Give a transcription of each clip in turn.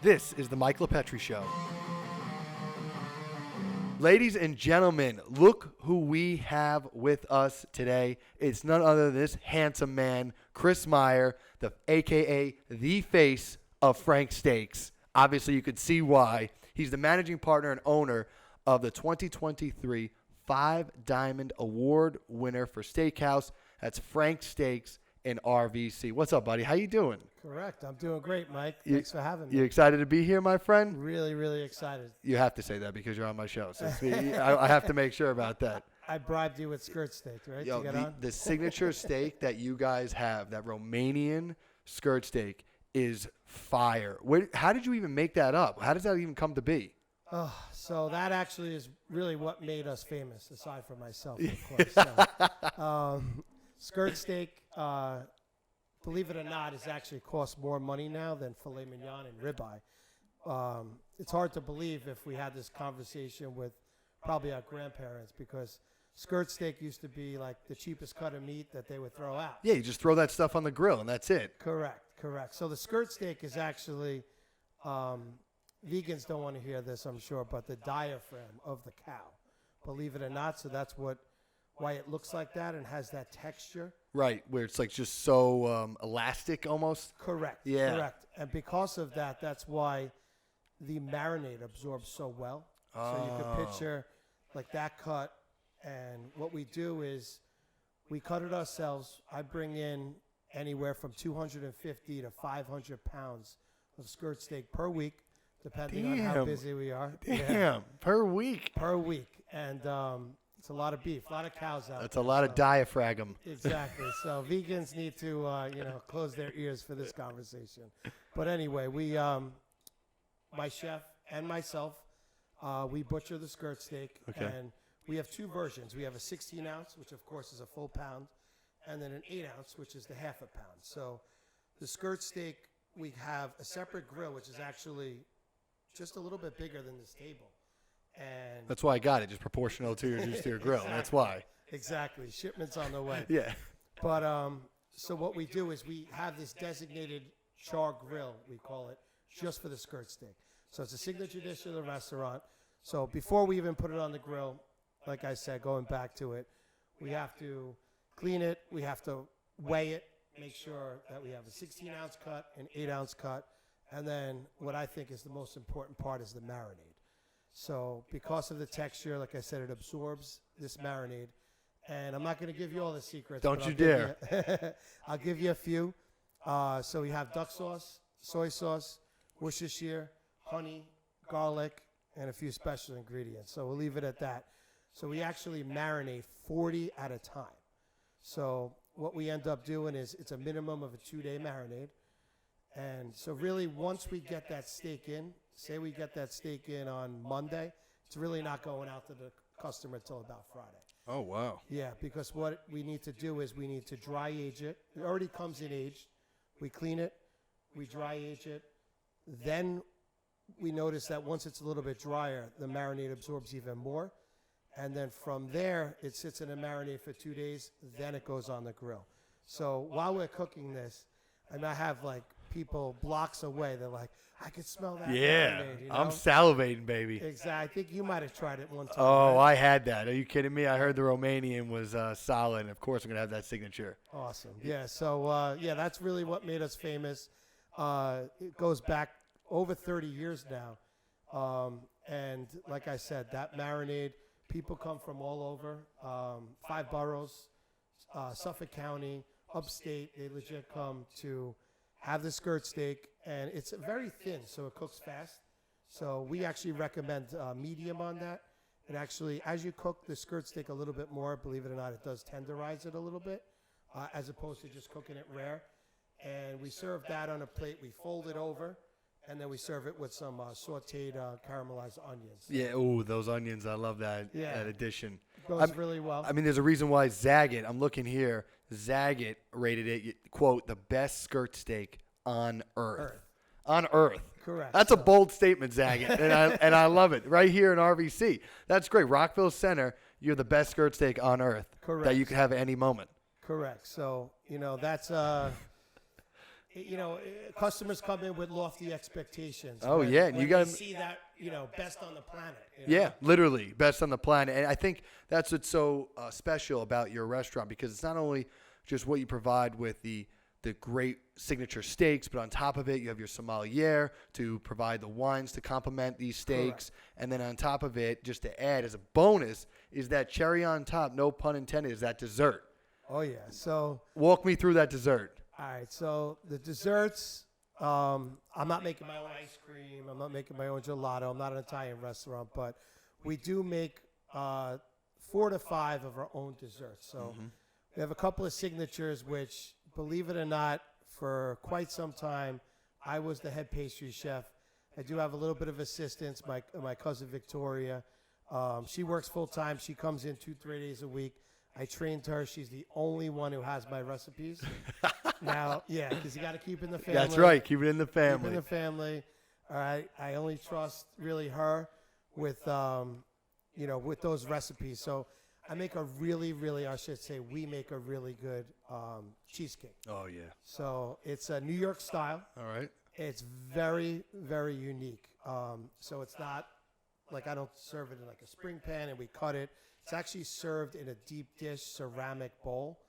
This is the Mike LiPetri Show. Ladies and gentlemen, look who we have with us today. It's none other than this handsome man, Chris Meyer, a.k.a. the face of Frank Steaks. Obviously, you could see why. He's the managing partner and owner of the 2023 Five Diamond Award winner for Steakhouse. That's Frank Steaks in RVC. What's up, buddy? How you doing? Correct. I'm doing great, Mike. Thanks for having me. You excited to be here, my friend? Really, really excited. You have to say that because you're on my show. So I have to make sure about that. I bribed you with skirt steak, right? Yo, to get on? The signature steak that you guys have, that Romanian skirt steak, is fire. How did you even make that up? How does that even come to be? So that actually is really what made us famous, aside from myself, of course. So, skirt steak, believe it or not, is actually costs more money now than filet mignon and ribeye. It's hard to believe if we had this conversation with probably our grandparents, because skirt steak used to be like the cheapest cut of meat that they would throw out. Yeah, you just throw that stuff on the grill and that's it. Correct. So the skirt steak is actually, vegans don't want to hear this, I'm sure, but the diaphragm of the cow. Believe it or not, so that's why it looks like that and has that texture. Right, where it's like just so elastic almost. Correct. Yeah. Correct. And because of that, that's why the marinade absorbs so well. So you can picture like that cut. And what we do is we cut it ourselves. I bring in anywhere from 250 to 500 pounds of skirt steak per week, depending on how busy we are. Damn, per week. Per week. And it's a lot of beef, a lot of cows out there. That's a lot of diaphragm. Exactly. So vegans need to, close their ears for this conversation. But anyway, we, my chef and myself, we butcher the skirt steak. Okay. And we have two versions. We have a 16-ounce, which of course is a full pound, and then an 8-ounce, which is the half a pound. So the skirt steak, we have a separate grill, which is actually just a little bit bigger than this table. And That's why I got it, just proportional to your grill. Exactly. That's why. Exactly. Shipment's on the way. Yeah. But so what we do is we have this designated char grill, we call it, just for the skirt steak. So it's a signature dish of the restaurant. So before we even put it on the grill, like I said, going back to it, we have to clean it. We have to weigh it, make sure that we have a 16-ounce cut, an 8-ounce cut, and then what I think is the most important part is the marinade. So because of the texture, like I said, it absorbs this marinade. And I'm not going to give you all the secrets. Don't you dare. I'll give you a few. So we have duck sauce, soy sauce, Worcestershire, honey, garlic, and a few special ingredients. So we'll leave it at that. So we actually marinate 40 at a time. So what we end up doing is it's a minimum of a 2-day marinade. And so really once we get that steak in, say we get that steak in on Monday, it's really not going out to the customer until about Friday. Oh, wow. Yeah, because what we need to do is we need to dry age it. It already comes in aged. We clean it, we dry age it. Then we notice that once it's a little bit drier, the marinade absorbs even more. And then from there, it sits in a marinade for 2 days. Then it goes on the grill. So while we're cooking this, and I have like people blocks away, they're like, I can smell that marinade. You know? I'm salivating, baby. Exactly. I think you might have tried it one time. Oh, right? I had that. Are you kidding me? I heard the Romanian was solid, and of course I'm going to have that signature. Awesome. Yeah, so, that's really what made us famous. It goes back over 30 years now. And like I said, that marinade, people come from all over, 5 boroughs, Suffolk County, upstate. They legit come to have the skirt steak, and it's very thin, so it cooks fast. So we actually recommend medium on that. And actually, as you cook the skirt steak a little bit more, believe it or not, it does tenderize it a little bit, as opposed to just cooking it rare. And we serve that on a plate. We fold it over, and then we serve it with some sauteed caramelized onions. Yeah, ooh, those onions. I love that, that addition. Goes really well. I mean, there's a reason why Zagat, I'm looking here, Zagat rated it, quote, the best skirt steak on earth. On earth. Correct. That's a bold statement, Zagat, and I love it. Right here in RVC. That's great. Rockville Centre, you're the best skirt steak on earth. Correct. That you could have at any moment. Correct. So, that's customers come in with lofty expectations. Oh, yeah, and when you gotta they see that, best on the planet. Yeah, literally best on the planet. And I think that's what's so special about your restaurant, because it's not only just what you provide with the great signature steaks, but on top of it, you have your sommelier to provide the wines to complement these steaks. Correct. And then on top of it, just to add as a bonus, is that cherry on top, no pun intended, is that dessert. Oh, yeah. So Walk me through that dessert. all right, so the desserts, I'm not making my own ice cream. I'm not making my own gelato. I'm not an Italian restaurant, but we do make 4 to 5 of our own desserts. So we have a couple of signatures, which, believe it or not, for quite some time, I was the head pastry chef. I do have a little bit of assistance, my cousin Victoria. She works full-time. She comes in 2-3 days a week. I trained her. She's the only one who has my recipes. Now, yeah, because you got to keep in the family. That's right. Keep it in the Keep family. in the family. All right. I only trust really her with, with those recipes. So I make a really, I should say, we make a really good cheesecake. Oh, yeah. So it's a New York style. All right. It's very, very unique. So it's not like I don't serve it in like a spring pan and we cut it. It's actually served in a deep dish ceramic bowl.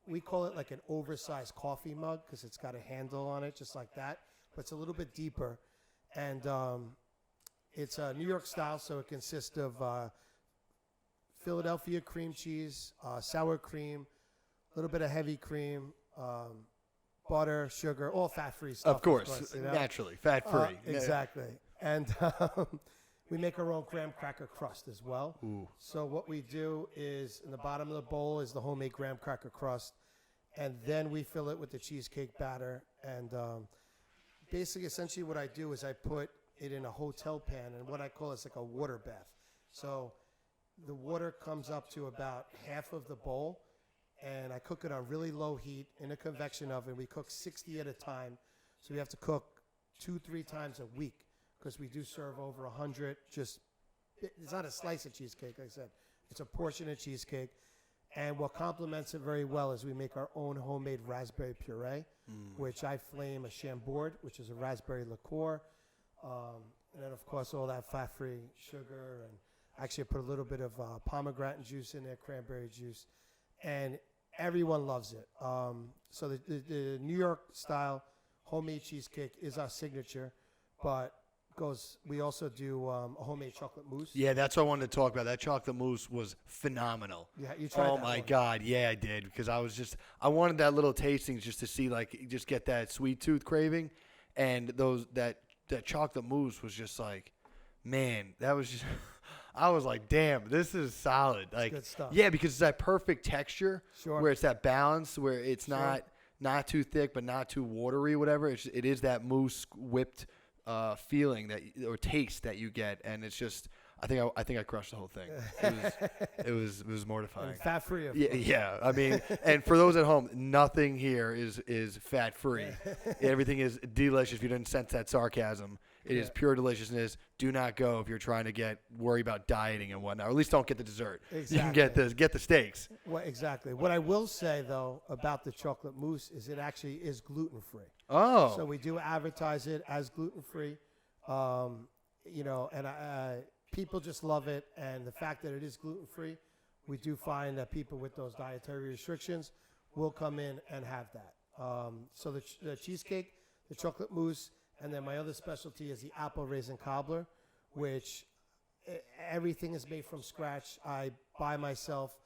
We call it like an oversized coffee mug because it's got a handle on it, just like that. But it's a little bit deeper. And it's a New York style, so it consists of Philadelphia cream cheese, sour cream, a little bit of heavy cream, butter, sugar, all fat-free stuff. Of course. Naturally. Fat-free. Exactly. And we make our own graham cracker crust as well. Ooh. So what we do is in the bottom of the bowl is the homemade graham cracker crust, and then we fill it with the cheesecake batter. And basically, essentially what I do is I put it in a hotel pan, and what I call is like a water bath. So the water comes up to about half of the bowl, and I cook it on really low heat in a convection oven. We cook 60 at a time, so we have to cook 2-3 times a week, because we do serve over 100. It's not a slice of cheesecake, like I said. It's a portion of cheesecake. And what complements it very well is we make our own homemade raspberry puree, which I flame a Chambord, which is a raspberry liqueur. And then, of course, all that fat-free sugar. And actually, I put a little bit of pomegranate juice in there, cranberry juice. And everyone loves it. So the New York-style homemade cheesecake is our signature, but we also do a homemade chocolate mousse. Yeah, that's what I wanted to talk about. That chocolate mousse was phenomenal. Yeah, you tried that. Oh my God, yeah, I did, because I wanted that little tasting just to see, like, just get that sweet tooth craving, and that chocolate mousse was just like, man, that was just. I was like, damn, this is solid. Like, good stuff. Yeah, because it's that perfect texture, Sure. where it's that balance, where it's not too thick but not too watery, whatever. It is that mousse whipped feeling or taste that you get, and it's just I think I crushed the whole thing. It was mortifying. And fat free. Yeah. I mean, and for those at home, nothing here is fat free. Everything is delicious. If you didn't sense that sarcasm, it is pure deliciousness. Do not go if you're trying to worry about dieting and whatnot. Or at least don't get the dessert. Exactly. You can get the steaks. Well, exactly. What I will say though about the chocolate mousse is it actually is gluten free. Oh. So we do advertise it as gluten free. And people just love it, and the fact that it is gluten free, we do find that people with those dietary restrictions will come in and have that. So the cheesecake, the chocolate mousse, and then my other specialty is the apple raisin cobbler, which everything is made from scratch. I buy myself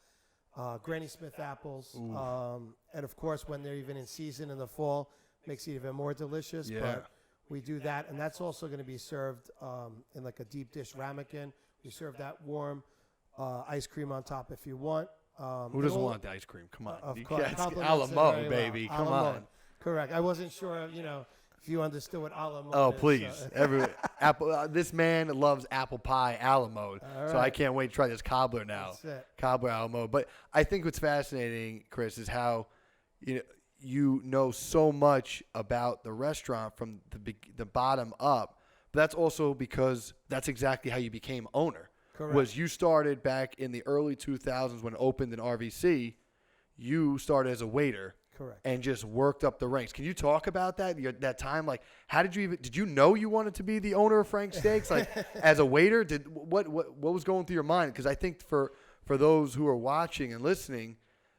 Granny Smith apples, and of course when they're even in season in the fall, makes it even more delicious. Yeah. But we do that, and that's also going to be served in like a deep dish ramekin. We serve that warm, ice cream on top if you want. Who doesn't want the ice cream? Come on. Of course. Alamo, baby. Come on. Correct. I wasn't sure, if you understood what Alamo is. Oh, please. Apple. This man loves apple pie Alamo. So I can't wait to try this cobbler now. That's it. Cobbler Alamo. But I think what's fascinating, Chris, is how you know so much about the restaurant from the bottom up. But that's also because that's exactly how you became owner. Correct. Was you started back in the early 2000s when it opened in RVC. You started as a waiter, Correct. and just worked up the ranks. Can you talk about that? That time, like, how did you know you wanted to be the owner of Frank's Steaks? Like, as a waiter, what was going through your mind? Because I think for those who are watching and listening,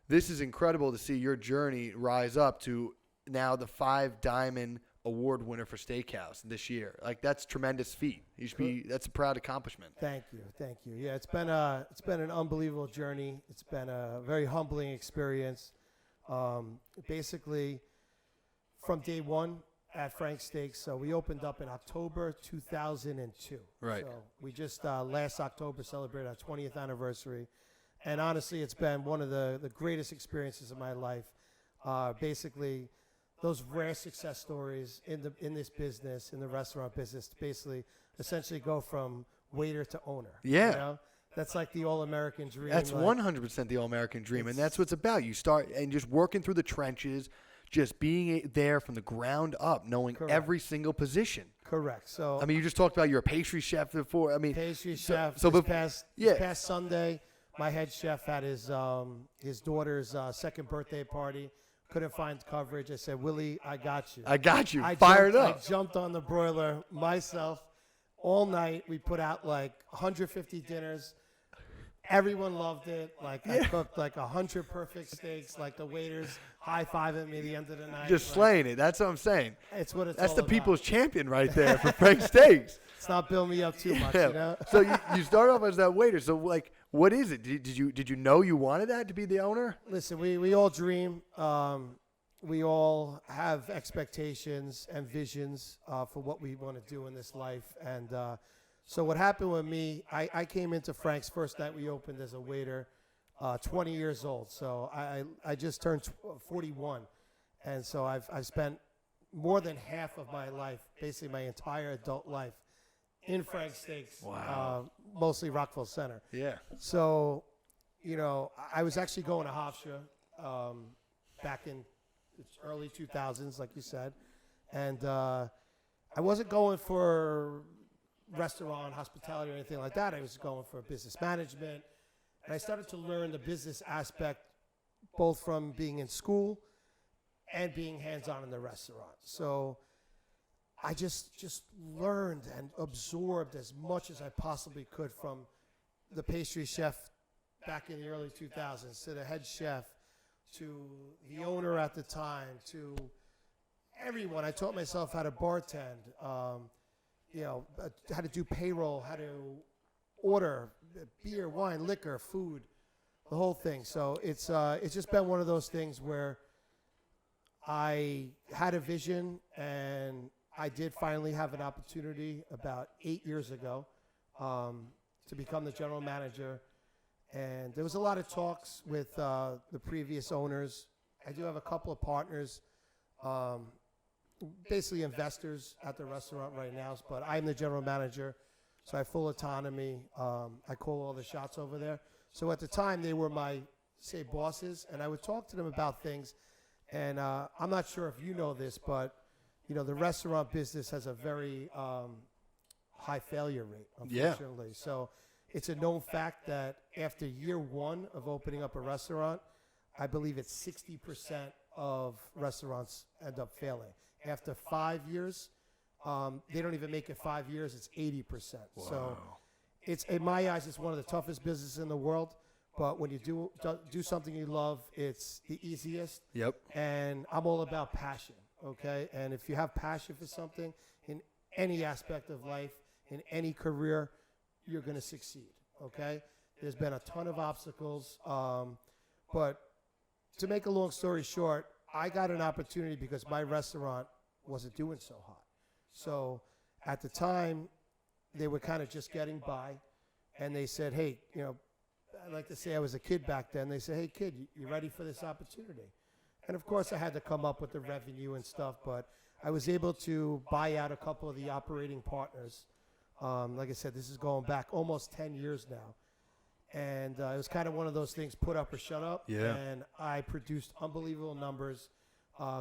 this is incredible to see your journey rise up to now the 5 Diamond Award winner for Steakhouse this year. Like, that's tremendous feat. That's a proud accomplishment. Thank you. Yeah, it's been an unbelievable journey. It's been a very humbling experience. Basically, from day one at Frank's Steaks, so we opened up in October 2002. Right. So we just last October celebrated our 20th anniversary, and honestly, it's been one of the greatest experiences of my life. Basically, those rare success stories in this business, in the restaurant business, to basically essentially go from waiter to owner. Yeah. You know? That's like the all-American dream. That's 100% the all-American dream, and that's what it's about. You start and just working through the trenches, just being there from the ground up, knowing Correct. every single position. Correct. So I mean, you just talked about you're a pastry chef before. I mean, pastry chef. So this past Sunday, my head chef had his daughter's second birthday party. Couldn't find coverage. I said, Willie, I got you. I got you. Fired up. I jumped on the broiler myself all night. We put out like 150 dinners. Everyone loved it. Like, I cooked like 100 perfect steaks. Like, the waiters high-fiving me at the end of the night. Just slaying it. That's what I'm saying. It's what it's That's all the about. people's champion right there for Frank's Steaks. It's not building me up too much, you know? So you start off as that waiter. So, like, what is it? Did you know you wanted that to be the owner? Listen, we all dream. We all have expectations and visions for what we want to do in this life. And so what happened with me, I came into Frank's first night we opened as a waiter, 20 years old. So I just turned 41. And so I've spent more than half of my life, basically my entire adult life, in Frank's Steaks. Wow. Mostly Rockville Centre. Yeah. So, you know, I was actually going to Hofstra back in the early 2000s, like you said. And I wasn't going for restaurant, hospitality, or anything like that. I was going for business management. And I started to learn the business aspect both from being in school and being hands-on in the restaurant. So I just learned and absorbed as much as I possibly could from the pastry chef back in the early 2000s to the head chef to the owner at the time to everyone. I taught myself how to bartend, how to do payroll, how to order beer, wine, liquor, food, the whole thing. So it's just been one of those things where I had a vision, and I did finally have an opportunity about 8 years ago to become the general manager. And there was a lot of talks with the previous owners. I do have a couple of partners, basically investors at the restaurant right now, but I'm the general manager, so I have full autonomy. I call all the shots over there. So at the time, they were my, say, bosses, and I would talk to them about things. And I'm not sure if you know this, but you know, the restaurant business has a very high failure rate, unfortunately. Yeah. So it's a known fact that after year one of opening up a restaurant, I believe it's 60% of restaurants end up failing. After 5 years, they don't even make it 5 years, it's 80%. Wow. So it's, in my eyes, it's one of the toughest businesses in the world. But when you do something you love, it's the easiest. Yep. And I'm all about passion, okay? And if you have passion for something in any aspect of life, in any career, you're going to succeed, okay? There's been a ton of obstacles. But to make a long story short, I got an opportunity because my restaurant wasn't doing so hot. So at the time, they were kind of just getting by. And they said, hey, you know, I like to say I was a kid back then. They said, hey, kid, you ready for this opportunity? And, of course, I had to come up with the revenue and stuff, but I was able to buy out a couple of the operating partners. Like I said, this is going back almost 10 years now. And it was kind of one of those things, put up or shut up. Yeah. And I produced unbelievable numbers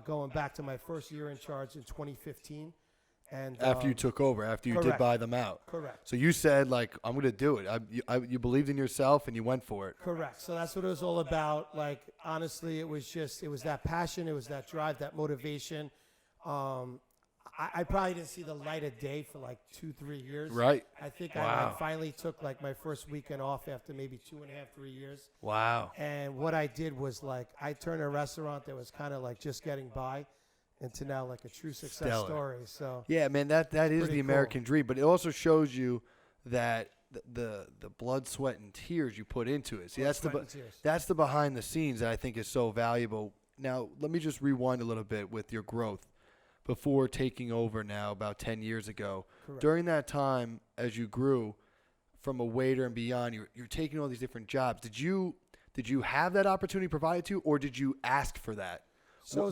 going back to my first year in charge in 2015. And After you took over, after you did correct. buy them out. Correct. So you said, like, I'm going to do it. You believed in yourself and you went for it. Correct. So that's what it was all about. Like, honestly, it was that passion, it was that drive, that motivation. I probably didn't see the light of day for like 2-3 years. Right. I think Wow. I finally took like my first weekend off after maybe 2.5-3 years. Wow. And what I did was like I turned a restaurant that was kind of like just getting by into now like a true success Stellar. story. So Yeah, man, that is pretty the American dream. But it also shows you that the blood, sweat, and tears you put into it. See, Blood, sweat, and tears. that's the behind the scenes that I think is so valuable. Now, let me just rewind a little bit with your growth. Before taking over now about 10 years ago, Correct. during that time, as you grew from a waiter and beyond, you're taking all these different jobs. Did you have that opportunity provided to you, or did you ask for that? So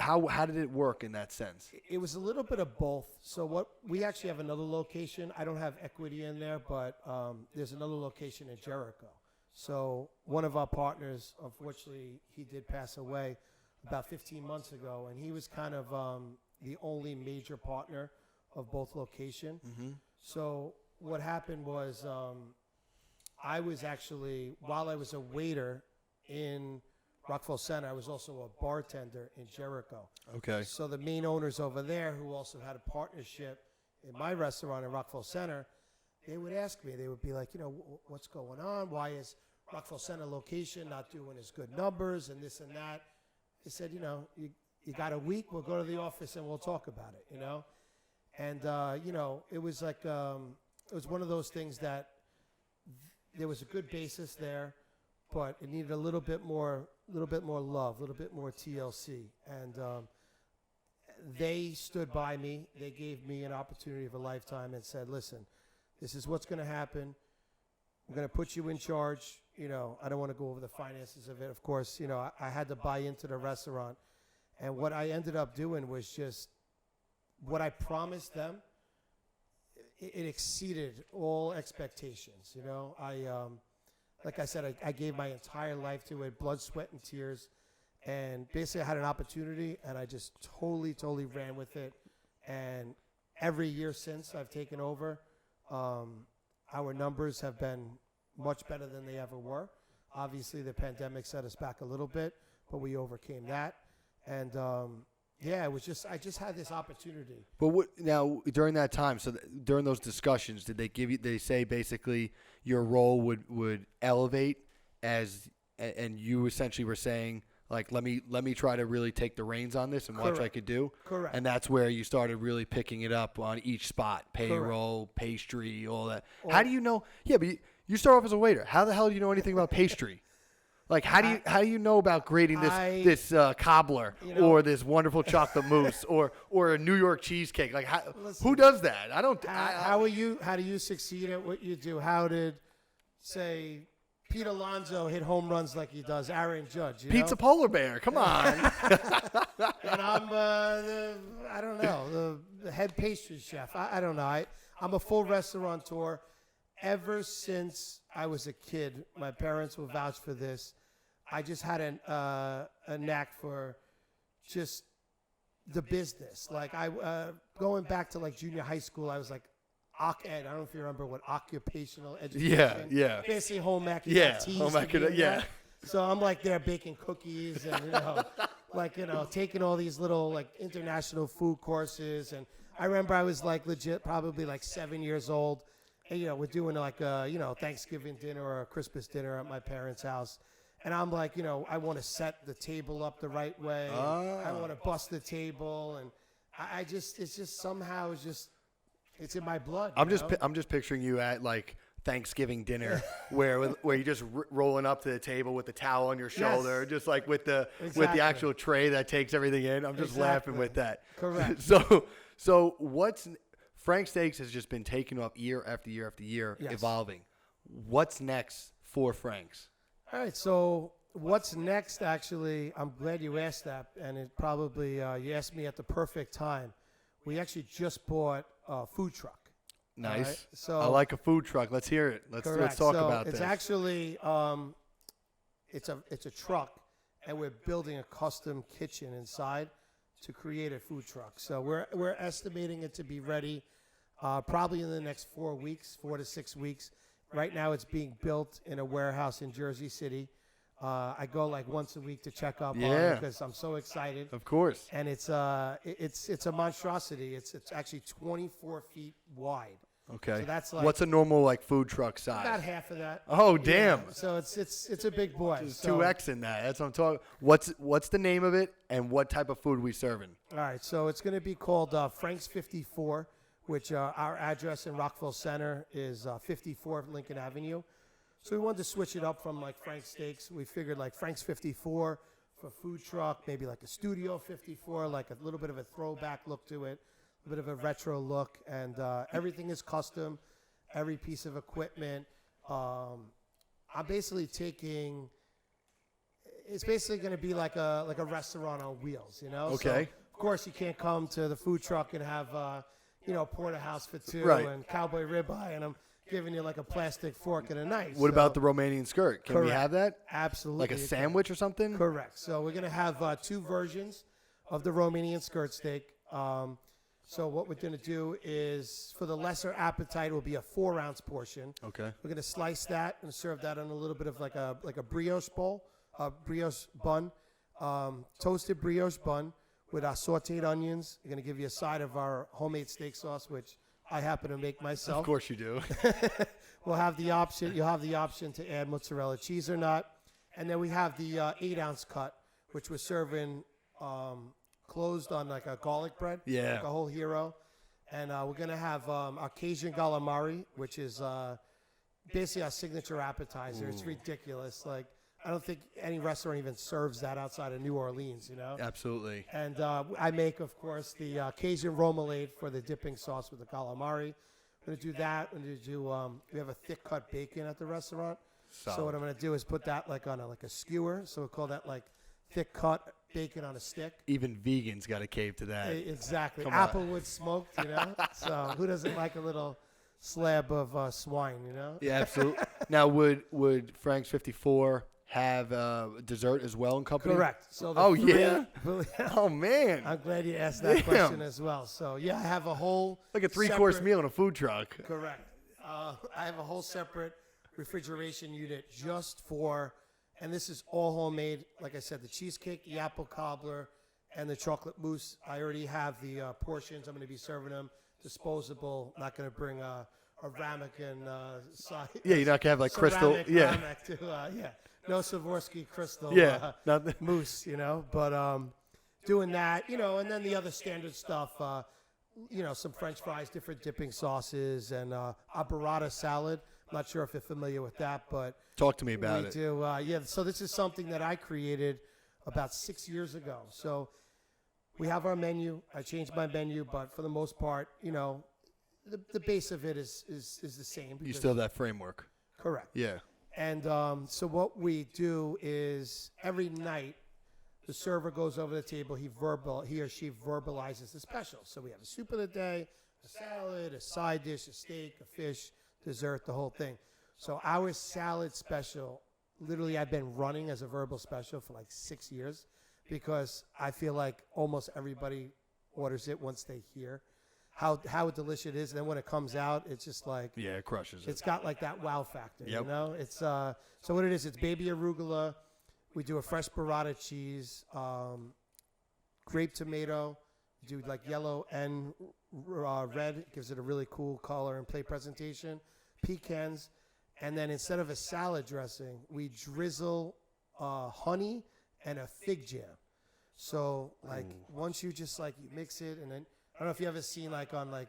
How did it work in that sense? it was a little bit of both. So we actually have another location. I don't have equity in there, but there's another location in Jericho. So one of our partners, unfortunately, he did pass away about 15 months ago, and he was kind of the only major partner of both location. Mm-hmm. So what happened was I was actually, while I was a waiter in Rockville Centre, I was also a bartender in Jericho. Okay. So the main owners over there, who also had a partnership in my restaurant in Rockville Centre, they would ask me, they would be like, what's going on? Why is Rockville Centre location not doing as good numbers and this and that? They said, you got a week, we'll go to the office and we'll talk about it, And, it was like, it was one of those things that there was a good basis there, but it needed a little bit more love, a little bit more TLC. And they stood by me. They gave me an opportunity of a lifetime and said, listen, this is what's going to happen. I'm going to put you in charge. I don't want to go over the finances of it. Of course, I had to buy into the restaurant. And what I ended up doing was just what I promised them. It exceeded all expectations. Like I said, I gave my entire life to it, blood, sweat, and tears. And basically, I had an opportunity, and I just totally ran with it. And every year since I've taken over, our numbers have been much better than they ever were. Obviously, the pandemic set us back a little bit, but we overcame that. And it was just I just had this opportunity. But now during that time, so during those discussions, did they give you? They say basically your role would elevate and you essentially were saying like let me try to really take the reins on this and watch what I could do. Correct. And that's where you started really picking it up on each spot, payroll, pastry, all that. How do you know? Yeah, but you start off as a waiter. How the hell do you know anything about pastry? Like how do you know about grading this cobbler or this wonderful chocolate mousse or a New York cheesecake? Like who does that? I don't. How do you succeed at what you do? How did say Pete Alonso hit home runs like he does Aaron Judge? Pete's a polar bear. Come on. And I'm I don't know the head pastry chef. I don't know. I'm a full restaurateur. Ever since I was a kid, my parents will vouch for this. I just had a knack for just the business. Like going back to like junior high school, I was like OC-Ed. I don't know if you remember what occupational education. Yeah. Basically home ec. Home ec. Yeah. So I'm like there baking cookies and taking all these little like international food courses. And I remember I was like legit probably like 7 years old. And, we're doing like a, Thanksgiving dinner or a Christmas dinner at my parents' house. And I'm like, I want to set the table up the right way. I want to bust the table. And it's just somehow it's in my blood. I'm just picturing you at like Thanksgiving dinner where you're just rolling up to the table with the towel on your shoulder, just like with the actual tray that takes everything in. I'm just laughing with that. Correct. So what's Frank Steaks has just been taken up year after year after year, evolving. What's next for Frank's? All right, so what's next, actually, I'm glad you asked that, and it probably, you asked me at the perfect time. We actually just bought a food truck. Nice. Right? So I like a food truck. Let's hear it. Let's talk about this. It's actually, it's a truck, and we're building a custom kitchen inside. to create a food truck. So we're estimating it to be ready probably in the next 4 weeks, 4 to 6 weeks. Right now it's being built in a warehouse in Jersey City. I go like once a week to check up on it because I'm so excited. Of course. And it's a monstrosity. It's actually 24 feet wide. Okay. So that's like what's a normal like food truck size? about half of that. Oh, damn. Yeah, so it's a big boy. There's So, 2x in that. That's what I'm talking. What's the name of it and what type of food we serving? all right, so it's going to be called Frank's 54, which our address in Rockville Centre is 54 Lincoln Avenue. So we wanted to switch it up from like Frank's Steaks. We figured like Frank's 54 for food truck, maybe like a Studio 54, like a little bit of a throwback look to it, a bit of a retro look, and everything is custom, every piece of equipment. I'm basically taking. It's basically going to be like a restaurant on wheels, you know. Okay. So, of course, you can't come to the food truck and have porterhouse for two Right. and cowboy ribeye, and I'm giving you like a plastic fork and a knife. What So- about the Romanian skirt? Can we Correct. have that? Absolutely. Like a sandwich or something? Correct. So we're going to have 2 versions of the Romanian skirt steak. So what we're going to do is, for the lesser appetite, it will be a 4-ounce portion. Okay. We're going to slice that and serve that on a little bit of like a brioche bowl, a brioche bun, toasted brioche bun with our sautéed onions. We're going to give you a side of our homemade steak sauce, which I happen to make myself. Of course you do. We'll have the option. You'll have the option to add mozzarella cheese or not, and then we have the 8-ounce cut, which we're serving closed on like a garlic bread, Yeah. like a whole hero, and we're gonna have our Cajun calamari, which is basically our signature appetizer. It's ridiculous. Like I don't think any restaurant even serves that outside of New Orleans, you know. Absolutely. And I make, of course, the Cajun romalade for the dipping sauce with the calamari. I'm going to do that. I'm going to do, we have a thick cut bacon at the restaurant. So what I'm going to do is put that like on a skewer. So we'll call that like thick cut bacon on a stick. Even vegans got to cave to that. Exactly. Come on. Applewood smoked, you know. So who doesn't like a little slab of swine, you know? Yeah, absolutely. Now, would Frank's 54 have dessert as well in company? Correct. So the Oh, three- yeah? Oh, man. I'm glad you asked that Damn. question as well. So yeah, I have a whole Like a 3-course separate- meal in a food truck. Correct. I have a whole separate refrigeration unit just for, and this is all homemade. Like I said, the cheesecake, the apple cobbler, and the chocolate mousse. I already have the portions. I'm going to be serving them disposable. Not going to bring a ramekin side. Yeah, you're not going to have like crystal. ceramic Yeah. ramekin to, yeah. No Swarovski crystal Yeah. Not mousse, you know. But doing that, you know, and then the other standard stuff, you know, some French fries, different dipping sauces, and a burrata salad. I'm not sure if you're familiar with that, but Talk to me about we it. do. Yeah, so this is something that I created about 6 years ago. So we have our menu. I changed my menu, but for the most part, you know, the base of it is the same. You because- still have that framework. correct. Yeah. And so what we do is every night the server goes over the table. He or she verbalizes the special. So we have a soup of the day, a salad, a side dish, a steak, a fish, dessert, the whole thing. So our salad special, literally, I've been running as a verbal special for like 6 years because I feel like almost everybody orders it once they hear how delicious it is. And then when it comes out, it's just like Yeah, it crushes it. it's got like that wow factor, Yep. you know. It's so what it is. It's baby arugula. We do a fresh burrata cheese, grape tomato. We do like yellow and red. It gives it a really cool color and plate presentation. Pecans, and then instead of a salad dressing, we drizzle honey and a fig jam. So like once you just like you mix it, and then I don't know if you ever seen like on like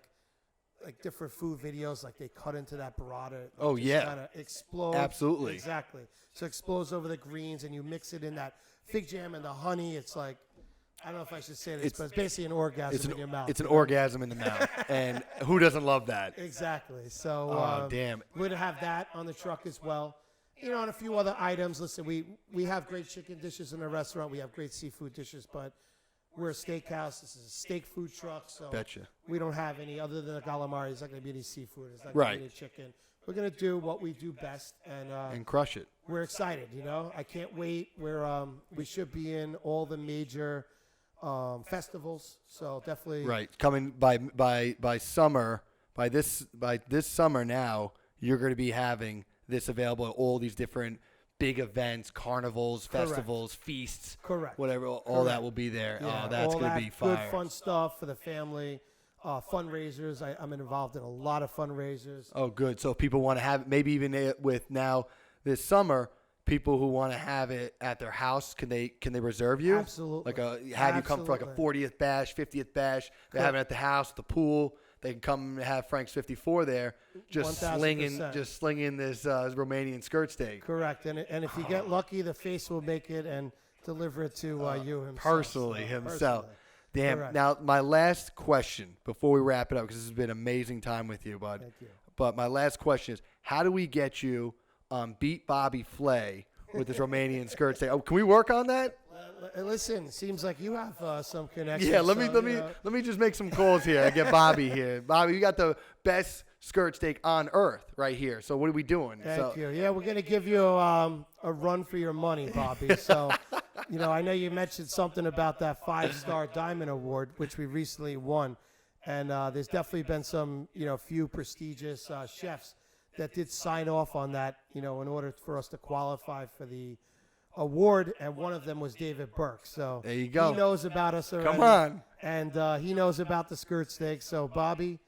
different food videos, like they cut into that burrata. Like Oh, yeah. kind of explode. Absolutely. Exactly. So it explodes over the greens, and you mix it in that fig jam and the honey. It's like I don't know if I should say this, but it's basically an orgasm in your mouth. It's an orgasm in the mouth. And who doesn't love that? Exactly. So Oh, damn. we're gonna have that on the truck as well. You know, and a few other items. Listen, we have great chicken dishes in the restaurant. We have great seafood dishes, but we're a steakhouse. This is a steak food truck, so Betcha. we don't have any other than the calamari. There's not going to be any seafood. There's not Right. going to be any chicken. We're going to do what we do best, and Crush it. we're excited. You know, I can't wait. We should be in all the major festivals. So definitely. Right. Coming by summer, by this summer now, you're going to be having this available at all these different big events, carnivals, Correct. festivals, feasts. Correct. Whatever, all Correct. that will be there. Yeah, Oh, that's all going to that be fire. good fun stuff for the family. Fundraisers. I'm involved in a lot of fundraisers. Oh, good. So if people want to have, maybe even with now this summer, people who want to have it at their house, can they reserve you? Absolutely. Have you come for like a 40th bash, 50th bash? They have it at the house, the pool. They can come and have Frank's 54 there, just 1000%. slinging this Romanian skirt steak. Correct. And if you get lucky, the face will make it and deliver it to you himself. Personally, himself. Personally. Damn. Correct. Now, my last question before we wrap it up, because this has been an amazing time with you, bud. Thank you. But my last question is, how do we get you beat Bobby Flay with this Romanian skirt steak? Oh, can we work on that? Listen, seems like you have some connections. Yeah, let me just make some calls here and get Bobby here. Bobby, you got the best skirt steak on earth right here. So what are we doing? Thank you. Yeah, we're gonna give you a run for your money, Bobby. So, I know you mentioned something about that 5-star Diamond Award, which we recently won, and there's definitely been some few prestigious chefs that did sign off on that, in order for us to qualify for the award, and one of them was David Burke. So there you go. He knows about us already. Come on. And he knows about the skirt steak. So Bobby,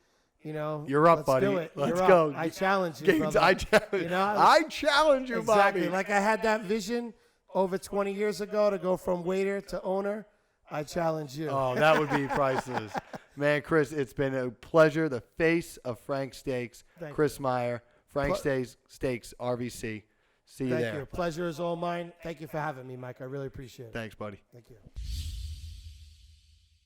you're up, let's buddy. Do it. Let's You're go. Up. I challenge you, brother. I challenge you, exactly. Bobby. Like I had that vision over 20 years ago to go from waiter to owner. I challenge you. Oh, that would be priceless. Man, Chris, it's been a pleasure. The face of Frank Steaks, Chris Meyer, Frank Steaks, RVC. See you there. Thank you. Pleasure is all mine. Thank you for having me, Mike. I really appreciate it. Thanks, buddy. Thank you.